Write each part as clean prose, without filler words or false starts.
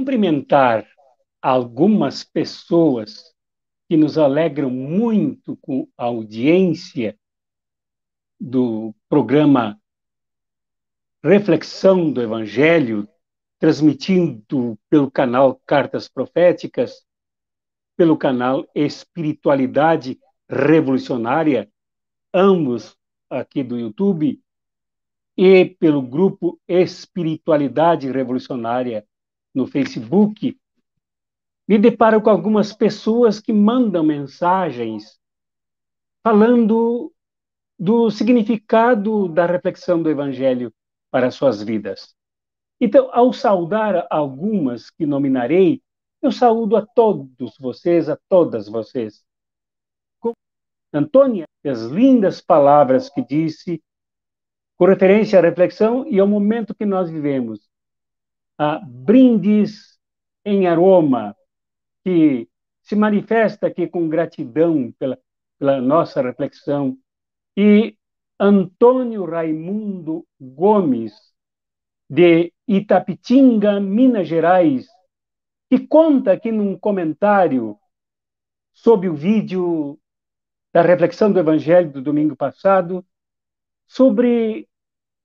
cumprimentar algumas pessoas que nos alegram muito com a audiência do programa Reflexão do Evangelho, transmitido pelo canal Cartas Proféticas, pelo canal Espiritualidade Revolucionária, ambos aqui do YouTube, e pelo grupo Espiritualidade Revolucionária no Facebook. Me deparo com algumas pessoas que mandam mensagens falando do significado da reflexão do Evangelho para suas vidas. Então, ao saudar algumas que nominarei, eu saúdo a todos vocês, a todas vocês. Antônia, as lindas palavras que disse, com referência à reflexão e ao momento que nós vivemos. Brindes em aroma, que se manifesta aqui com gratidão pela nossa reflexão. E Antônio Raimundo Gomes, de Itapitinga, Minas Gerais, que conta aqui num comentário sobre o vídeo da reflexão do Evangelho do domingo passado, sobre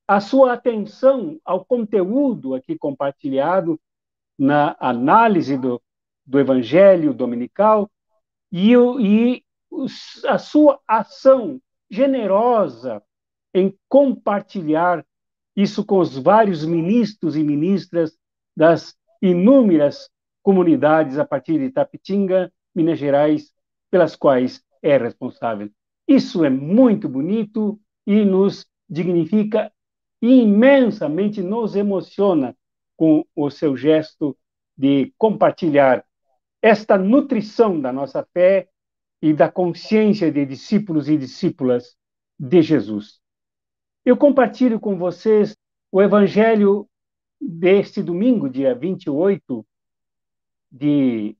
a sua atenção ao conteúdo aqui compartilhado na análise do Evangelho dominical e a sua ação generosa em compartilhar isso com os vários ministros e ministras das inúmeras comunidades a partir de Itapitinga, Minas Gerais, pelas quais é responsável. Isso é muito bonito e nos dignifica imensamente, nos emociona com o seu gesto de compartilhar esta nutrição da nossa fé e da consciência de discípulos e discípulas de Jesus. Eu compartilho com vocês o Evangelho deste domingo, dia 28 de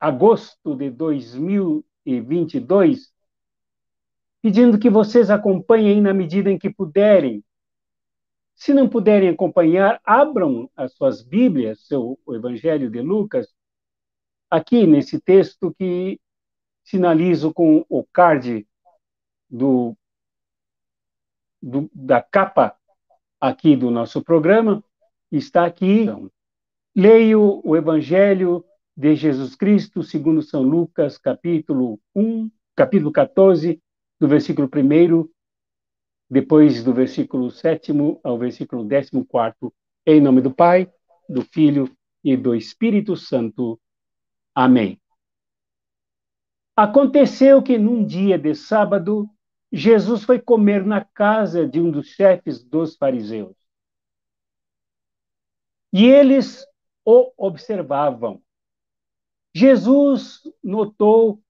agosto de 2022, pedindo que vocês acompanhem na medida em que puderem. Se não puderem acompanhar, abram as suas Bíblias, o Evangelho de Lucas, aqui nesse texto que sinalizo com o card da capa aqui do nosso programa, está aqui. Leio o Evangelho de Jesus Cristo, segundo São Lucas, capítulo 14, do versículo 1, depois do versículo 7º ao versículo 14º, em nome do Pai, do Filho e do Espírito Santo. Amém. Aconteceu que num dia de sábado, Jesus foi comer na casa de um dos chefes dos fariseus. E eles o observavam. Jesus notou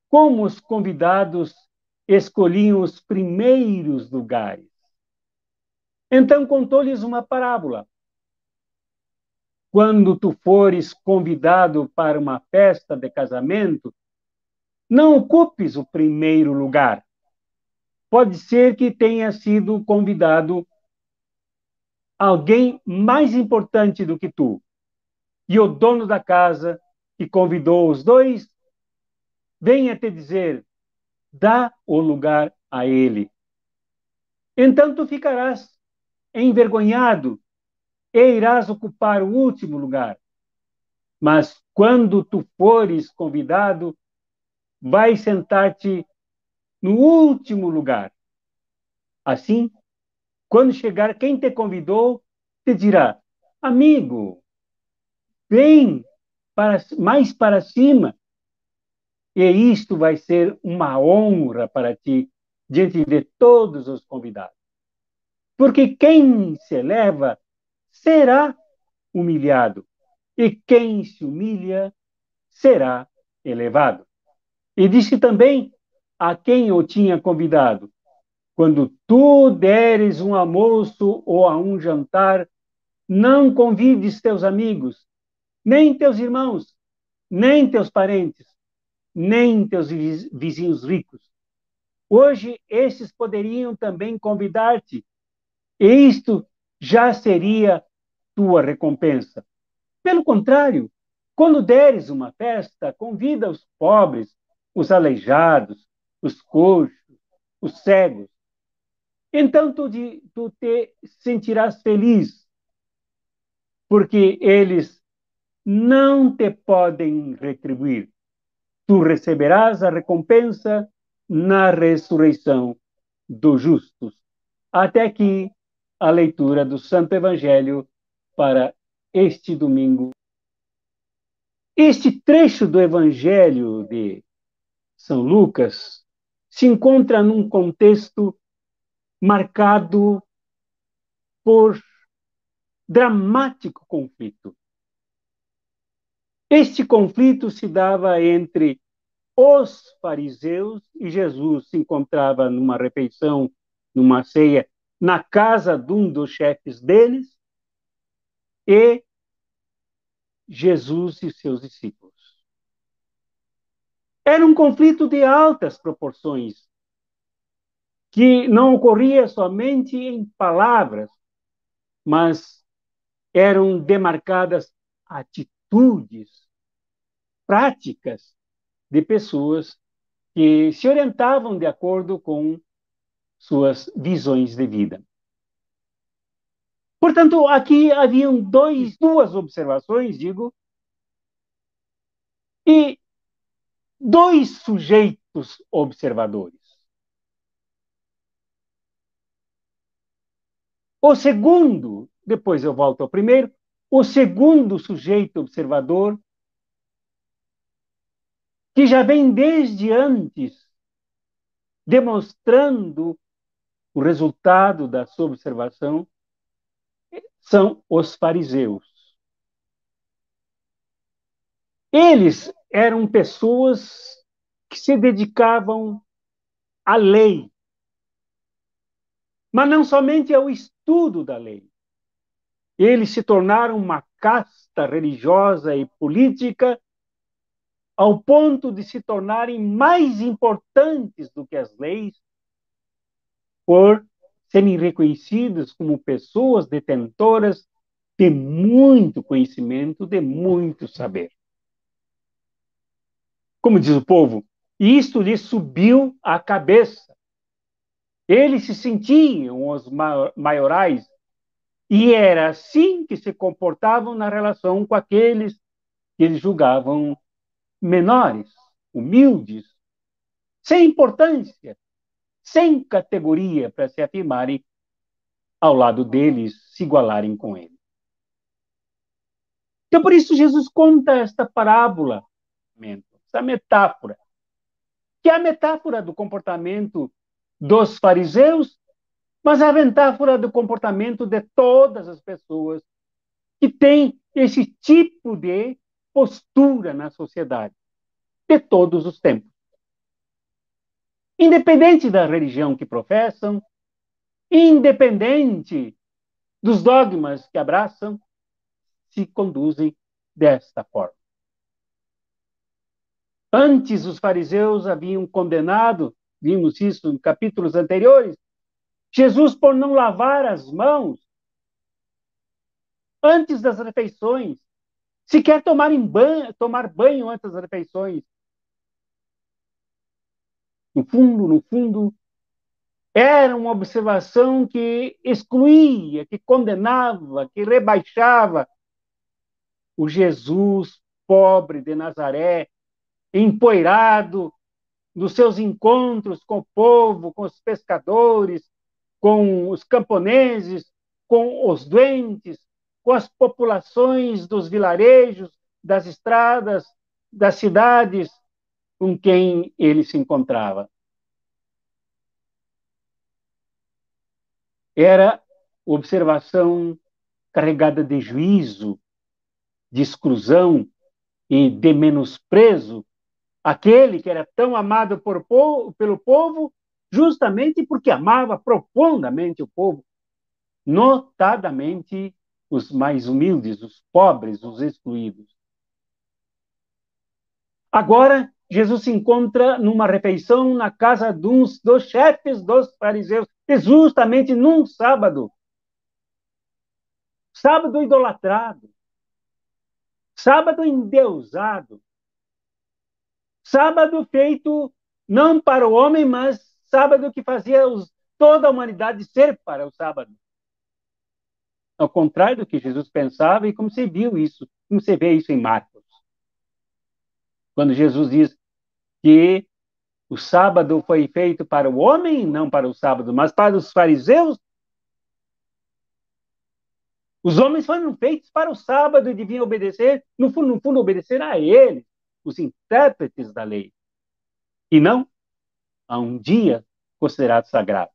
como os convidados escolhiam os primeiros lugares. Então contou-lhes uma parábola. Quando tu fores convidado para uma festa de casamento, não ocupes o primeiro lugar. Pode ser que tenha sido convidado alguém mais importante do que tu. E o dono da casa, que convidou os dois, venha te dizer, dá o lugar a ele. Então tu ficarás envergonhado e irás ocupar o último lugar. Mas quando tu fores convidado, vai sentar-te no último lugar. Assim, quando chegar quem te convidou, te dirá, amigo, vem mais para cima. E isto vai ser uma honra para ti, diante de todos os convidados. Porque quem se eleva será humilhado, e quem se humilha será elevado. E disse também a quem o tinha convidado, quando tu deres um almoço ou a um jantar, não convides teus amigos, nem teus irmãos, nem teus parentes, nem teus vizinhos ricos. Hoje, esses poderiam também convidar-te, e isto já seria tua recompensa. Pelo contrário, quando deres uma festa, convida os pobres, os aleijados, os coxos, os cegos. Então tu te sentirás feliz, porque eles não te podem retribuir. Tu receberás a recompensa na ressurreição dos justos. Até aqui a leitura do Santo Evangelho para este domingo. Este trecho do Evangelho de São Lucas se encontra num contexto marcado por dramático conflito. Este conflito se dava entre os fariseus e Jesus se encontrava numa refeição, numa ceia, na casa de um dos chefes deles, e Jesus e seus discípulos. Era um conflito de altas proporções, que não ocorria somente em palavras, mas eram demarcadas atitudes, práticas de pessoas que se orientavam de acordo com suas visões de vida. Portanto, aqui haviam duas observações, digo, e dois sujeitos observadores. O segundo, depois eu volto ao primeiro, o segundo sujeito observador, que já vem desde antes, demonstrando o resultado da sua observação, são os fariseus. Eles eram pessoas que se dedicavam à lei, mas não somente ao estudo da lei. Eles se tornaram uma casta religiosa e política ao ponto de se tornarem mais importantes do que as leis, por serem reconhecidos como pessoas detentoras de muito conhecimento, de muito saber. Como diz o povo, isto lhes subiu à cabeça. Eles se sentiam os maiorais e era assim que se comportavam na relação com aqueles que eles julgavam menores, humildes, sem importância, sem categoria para se afirmarem ao lado deles, se igualarem com ele. Então, por isso, Jesus conta esta parábola, essa metáfora, que é a metáfora do comportamento dos fariseus, mas é a metáfora do comportamento de todas as pessoas que têm esse tipo de postura na sociedade, de todos os tempos. Independente da religião que professam, independente dos dogmas que abraçam, se conduzem desta forma. Antes, os fariseus haviam condenado, vimos isso em capítulos anteriores, Jesus por não lavar as mãos antes das refeições, sequer tomar banho antes das refeições. No fundo, era uma observação que excluía, que condenava, que rebaixava o Jesus pobre de Nazaré, empoeirado nos seus encontros com o povo, com os pescadores, com os camponeses, com os doentes, com as populações dos vilarejos, das estradas, das cidades com quem ele se encontrava. Era observação carregada de juízo, de exclusão e de menosprezo, aquele que era tão amado pelo povo, justamente porque amava profundamente o povo, notadamente os mais humildes, os pobres, os excluídos. Agora, Jesus se encontra numa refeição na casa dos chefes dos fariseus, justamente num sábado. sábado idolatrado, sábado endeusado, sábado feito não para o homem, mas sábado que fazia toda a humanidade ser para o sábado. Ao contrário do que Jesus pensava e como você viu isso, como você vê isso em Marcos. Quando Jesus diz que o sábado foi feito para o homem, não para o sábado, mas para os fariseus, os homens foram feitos para o sábado e deviam obedecer, no fundo, obedecer a eles, os intérpretes da lei, e não a um dia considerado sagrado.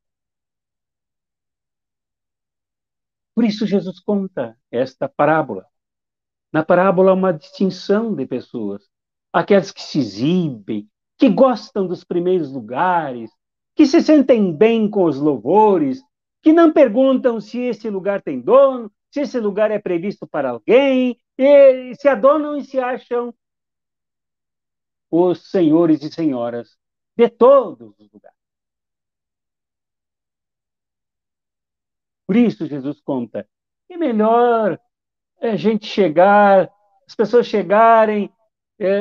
Por isso Jesus conta esta parábola. Na parábola há uma distinção de pessoas. Aquelas que se exibem, que gostam dos primeiros lugares, que se sentem bem com os louvores, que não perguntam se esse lugar tem dono, se esse lugar é previsto para alguém, e se adonam e se acham os senhores e senhoras de todos os lugares. Por isso Jesus conta, é melhor a gente chegar, as pessoas chegarem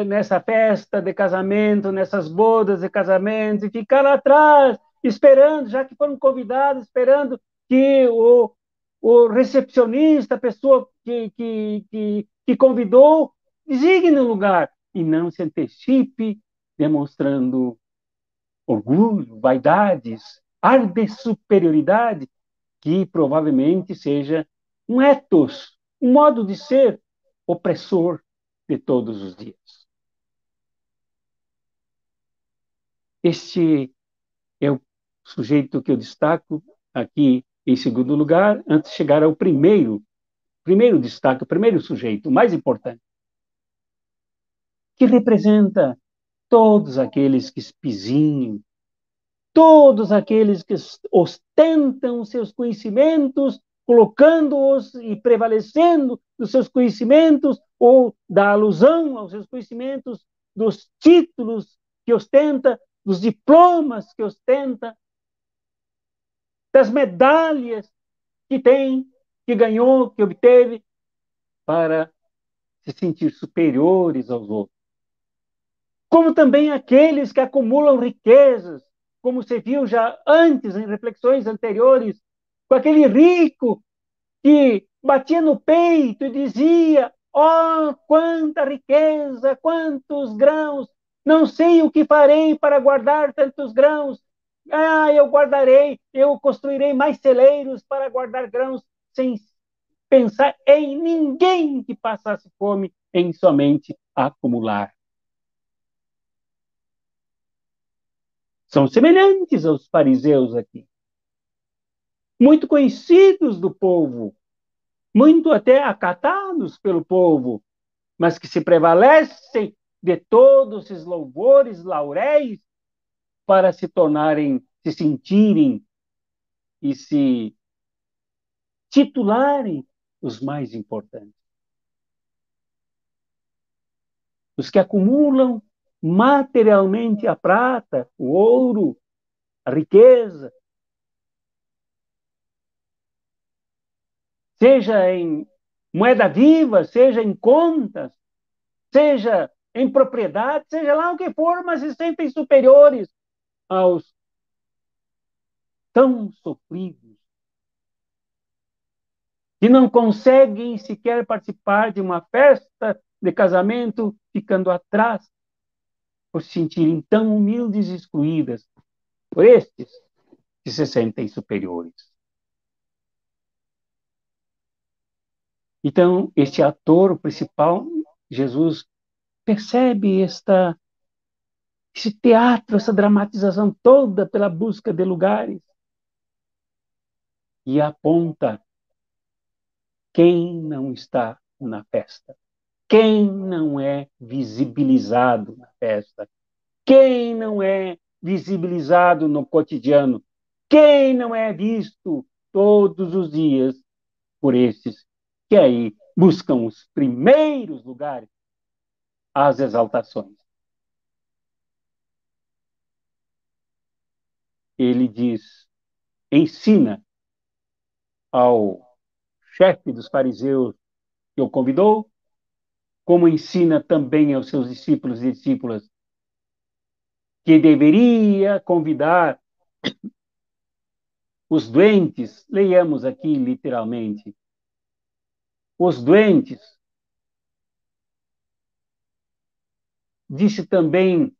nessa festa de casamento, nessas bodas de casamento, e ficar lá atrás, esperando, já que foram convidados, esperando que o recepcionista, a pessoa que convidou, designe o lugar, e não se antecipe, demonstrando orgulho, vaidades, ar de superioridade, que provavelmente seja um ethos, um modo de ser opressor de todos os dias. Este é o sujeito que eu destaco aqui em segundo lugar, antes de chegar ao primeiro destaque, o primeiro sujeito, o mais importante, que representa todos aqueles que espizinham, todos aqueles que ostentam seus conhecimentos, colocando-os e prevalecendo dos seus conhecimentos, ou da alusão aos seus conhecimentos, dos títulos que ostenta, dos diplomas que ostenta, das medalhas que tem, que ganhou, que obteve, para se sentir superiores aos outros. Como também aqueles que acumulam riquezas, como se viu já antes, em reflexões anteriores, com aquele rico que batia no peito e dizia: oh, quanta riqueza, quantos grãos, não sei o que farei para guardar tantos grãos. Ah, eu guardarei, eu construirei mais celeiros para guardar grãos, sem pensar em ninguém que passasse fome, em somente acumular. São semelhantes aos fariseus aqui, muito conhecidos do povo, muito até acatados pelo povo, mas que se prevalecem de todos esses louvores, lauréis, para se tornarem, se sentirem e se titularem os mais importantes. Os que acumulam materialmente a prata, o ouro, a riqueza, seja em moeda viva, seja em contas, seja em propriedade, seja lá o que for, mas se sentem superiores aos tão sofridos, que não conseguem sequer participar de uma festa de casamento, ficando atrás, por se sentirem tão humildes e excluídas por estes que se sentem superiores. Então, este ator principal, Jesus, percebe esse teatro, essa dramatização toda pela busca de lugares e aponta quem não está na festa, quem não é visibilizado na festa, quem não é visibilizado no cotidiano, quem não é visto todos os dias por esses que aí buscam os primeiros lugares, as exaltações. Ele diz, ensina ao chefe dos fariseus que o convidou, como ensina também aos seus discípulos e discípulas que deveria convidar os doentes, leiamos aqui literalmente, os doentes, disse também,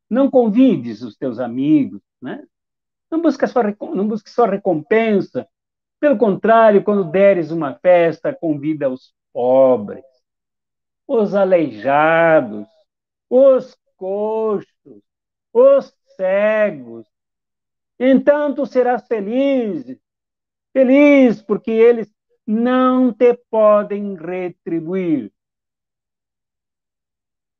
não convides os teus amigos, né? Não busque só recompensa, pelo contrário, quando deres uma festa, convida os pobres, os aleijados, os coxos, os cegos. Então tu serás feliz, feliz, porque eles não te podem retribuir.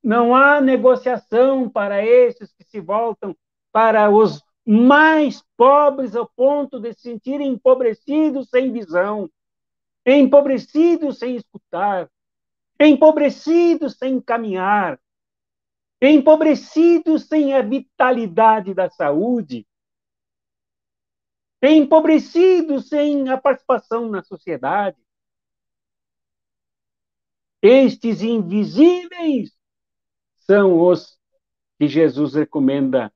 Não há negociação para esses que se voltam para os mais pobres ao ponto de se sentirem empobrecidos sem visão, empobrecidos sem escutar, empobrecidos sem caminhar, empobrecidos sem a vitalidade da saúde, empobrecidos sem a participação na sociedade. Estes invisíveis são os que Jesus recomenda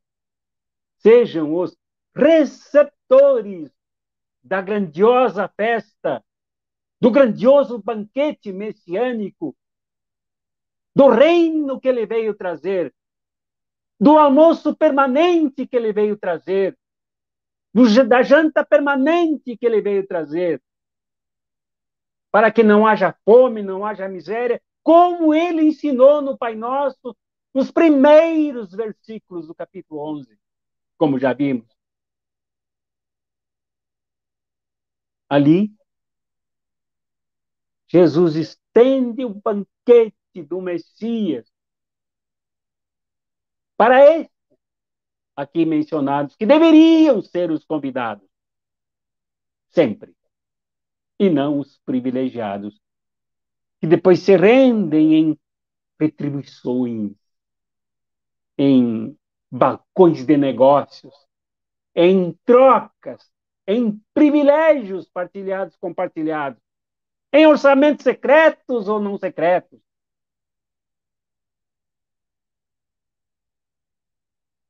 sejam os receptores da grandiosa festa, do grandioso banquete messiânico, do reino que ele veio trazer, do almoço permanente que ele veio trazer, da janta permanente que ele veio trazer, para que não haja fome, não haja miséria, como ele ensinou no Pai Nosso, nos primeiros versículos do capítulo 11, como já vimos. Ali, Jesus estende o banquete do Messias para esses aqui mencionados, que deveriam ser os convidados, sempre, e não os privilegiados, que depois se rendem em retribuições, em balcões de negócios, em trocas, em privilégios partilhados, compartilhados, em orçamentos secretos ou não secretos.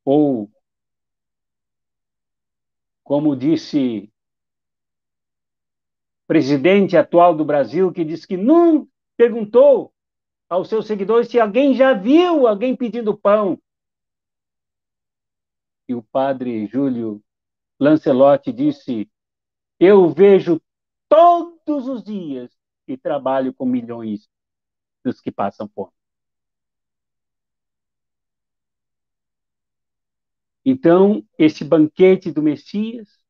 Ou, como disse o presidente atual do Brasil, que disse que nunca perguntou aos seus seguidores se alguém já viu alguém pedindo pão. E o padre Júlio Lancelotti disse: eu vejo todos os dias e trabalho com milhões dos que passam fome. Então, esse banquete do Messias,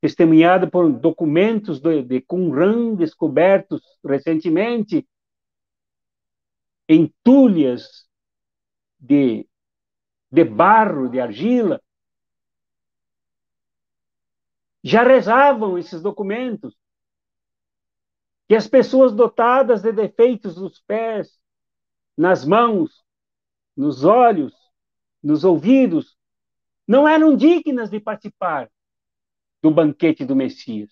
testemunhado por documentos de Qumran descobertos recentemente em tulhas de barro, de argila, já rezavam esses documentos que as pessoas dotadas de defeitos nos pés, nas mãos, nos olhos, nos ouvidos, não eram dignas de participar do banquete do Messias.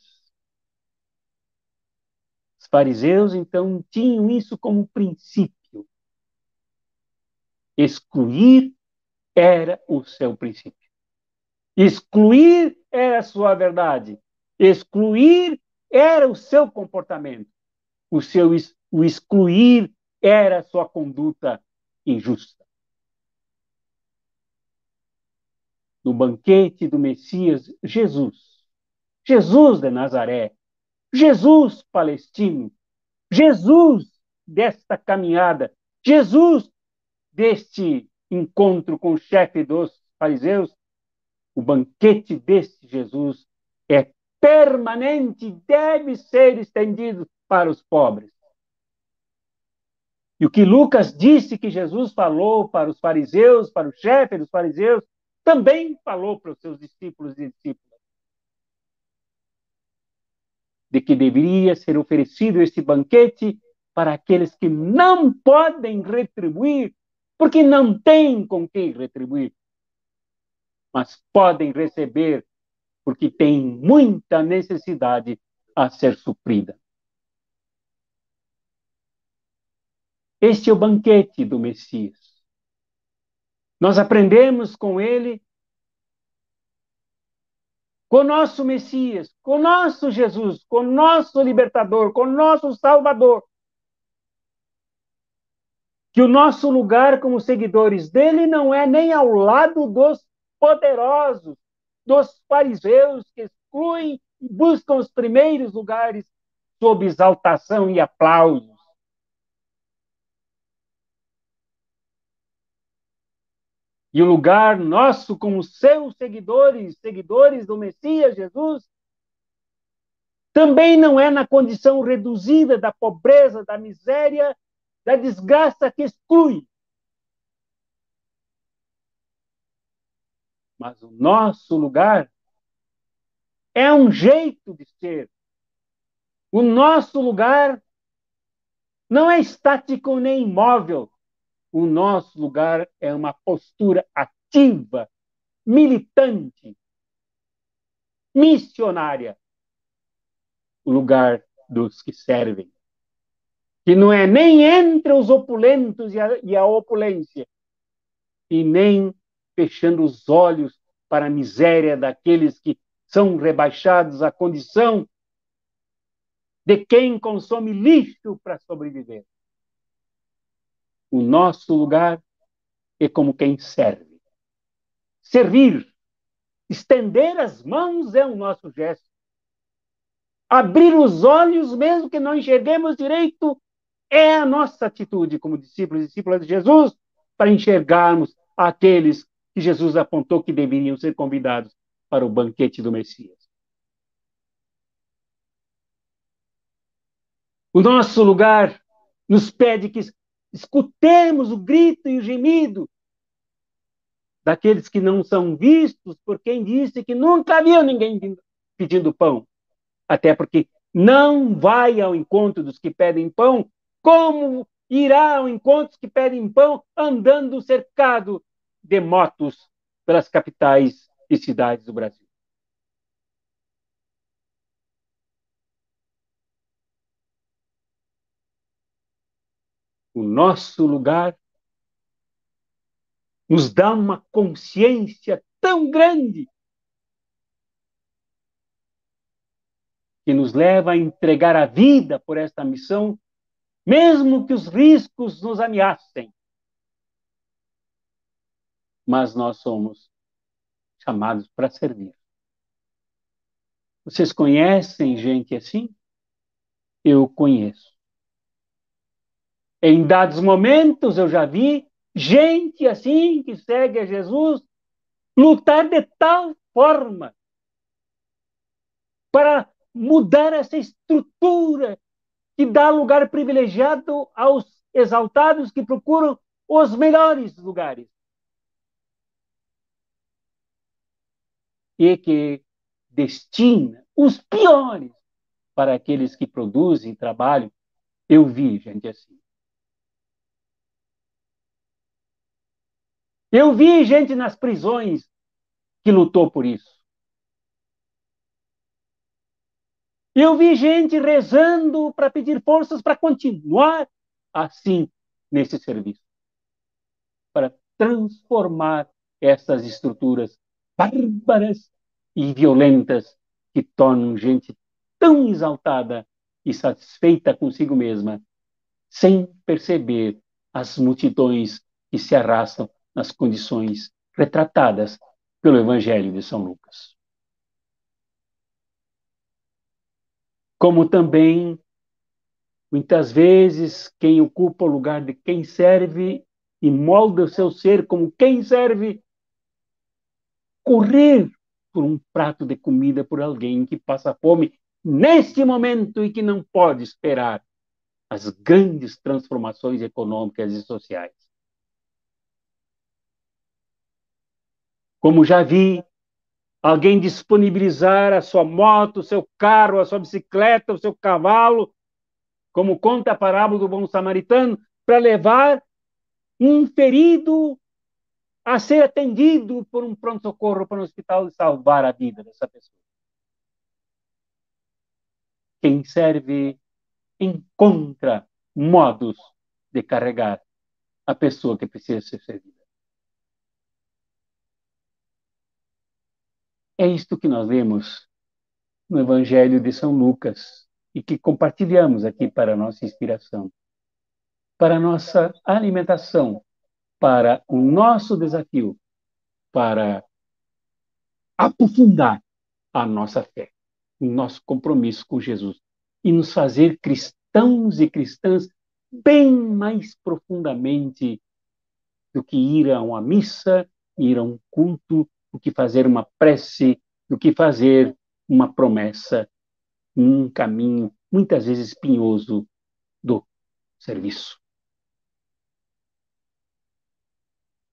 Os fariseus, então, tinham isso como princípio. Excluir era o seu princípio. Excluir era a sua verdade. Excluir era o seu comportamento. O excluir era a sua conduta injusta. No banquete do Messias, Jesus de Nazaré, Jesus palestino, Jesus desta caminhada, Jesus deste encontro com o chefe dos fariseus, o banquete deste Jesus é permanente, deve ser estendido para os pobres. E o que Lucas disse que Jesus falou para os fariseus, para o chefe dos fariseus, também falou para os seus discípulos e discípulas. De que deveria ser oferecido este banquete para aqueles que não podem retribuir, porque não têm com que retribuir. mas podem receber porque têm muita necessidade a ser suprida. Este é o banquete do Messias. Nós aprendemos com ele, com o nosso Messias, com o nosso Jesus, com o nosso libertador, com o nosso Salvador, que o nosso lugar como seguidores dele não é nem ao lado dos poderosos, dos fariseus que excluem e buscam os primeiros lugares sob exaltação e aplausos. E o lugar nosso como seus seguidores, seguidores do Messias Jesus, também não é na condição reduzida da pobreza, da miséria, da desgraça que exclui. Mas o nosso lugar é um jeito de ser. O nosso lugar não é estático nem imóvel. O nosso lugar é uma postura ativa, militante, missionária. O lugar dos que servem. Que não é nem entre os opulentos e a opulência, e nem fechando os olhos para a miséria daqueles que são rebaixados à condição de quem consome lixo para sobreviver. O nosso lugar é como quem serve. Servir, estender as mãos é o nosso gesto. Abrir os olhos, mesmo que não enxerguemos direito, é a nossa atitude como discípulos e discípulas de Jesus para enxergarmos aqueles que Jesus apontou que deveriam ser convidados para o banquete do Messias. O nosso lugar nos pede que escutemos o grito e o gemido daqueles que não são vistos por quem disse que nunca viu ninguém pedindo pão. Até porque não vai ao encontro dos que pedem pão, como irá ao encontro dos que pedem pão andando cercado de motos pelas capitais e cidades do Brasil. O nosso lugar nos dá uma consciência tão grande que nos leva a entregar a vida por esta missão, mesmo que os riscos nos ameacem. Mas nós somos chamados para servir. Vocês conhecem gente assim? Eu conheço. Em dados momentos eu já vi gente assim que segue a Jesus lutar de tal forma para mudar essa estrutura que dá lugar privilegiado aos exaltados que procuram os melhores lugares. E que destina os piores para aqueles que produzem trabalho. Eu vi gente assim. Eu vi gente nas prisões que lutou por isso. Eu vi gente rezando para pedir forças para continuar assim nesse serviço, para transformar essas estruturas bárbaras e violentas que tornam gente tão exaltada e satisfeita consigo mesma, sem perceber as multidões que se arrastam nas condições retratadas pelo Evangelho de São Lucas. Como também, muitas vezes, quem ocupa o lugar de quem serve e molda o seu ser como quem serve, correr por um prato de comida por alguém que passa fome neste momento e que não pode esperar as grandes transformações econômicas e sociais. Como já vi alguém disponibilizar a sua moto, o seu carro, a sua bicicleta, o seu cavalo, como conta a parábola do bom samaritano, para levar um ferido a ser atendido por um pronto-socorro para um hospital e salvar a vida dessa pessoa. Quem serve encontra modos de carregar a pessoa que precisa ser servida. É isto que nós vemos no Evangelho de São Lucas e que compartilhamos aqui para a nossa inspiração, para a nossa alimentação, para o nosso desafio, para aprofundar a nossa fé, o nosso compromisso com Jesus e nos fazer cristãos e cristãs bem mais profundamente do que ir a uma missa, ir a um culto, do que fazer uma prece, do que fazer uma promessa num caminho muitas vezes espinhoso do serviço.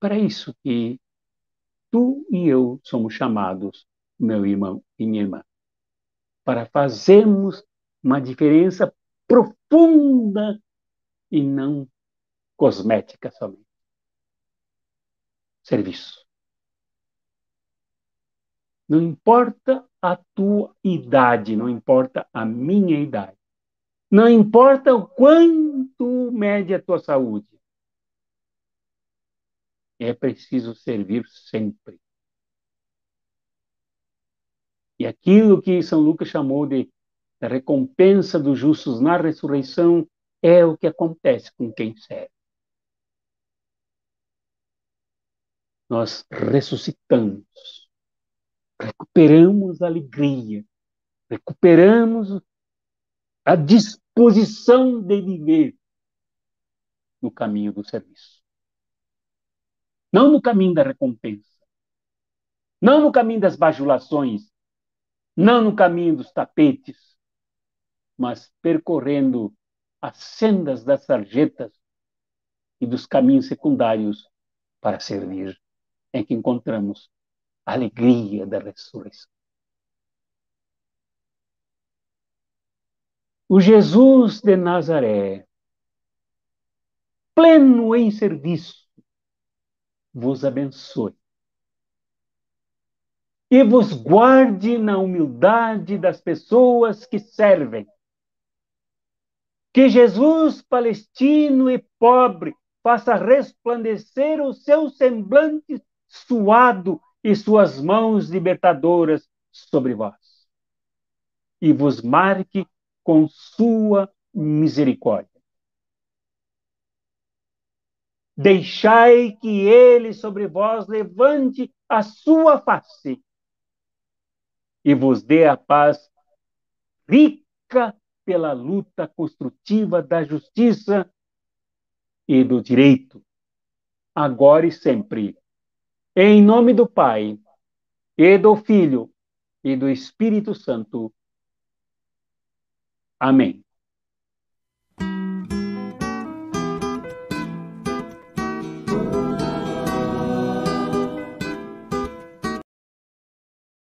Para isso que tu e eu somos chamados, meu irmão e minha irmã, para fazermos uma diferença profunda e não cosmética somente. Serviço. Não importa a tua idade, não importa a minha idade. Não importa o quanto mede a tua saúde. É preciso servir sempre. E aquilo que São Lucas chamou de a recompensa dos justos na ressurreição é o que acontece com quem serve. Nós ressuscitamos, recuperamos a alegria, recuperamos a disposição de viver no caminho do serviço. Não no caminho da recompensa, não no caminho das bajulações, não no caminho dos tapetes, mas percorrendo as sendas das sarjetas e dos caminhos secundários para servir, em que encontramos a alegria da ressurreição. O Jesus de Nazaré, pleno em serviço, vos abençoe e vos guarde na humildade das pessoas que servem. Que Jesus, palestino e pobre, faça resplandecer o seu semblante suado e suas mãos libertadoras sobre vós. E vos marque com sua misericórdia. Deixai que ele sobre vós levante a sua face e vos dê a paz rica pela luta construtiva da justiça e do direito, agora e sempre. Em nome do Pai, e do Filho, e do Espírito Santo. Amém.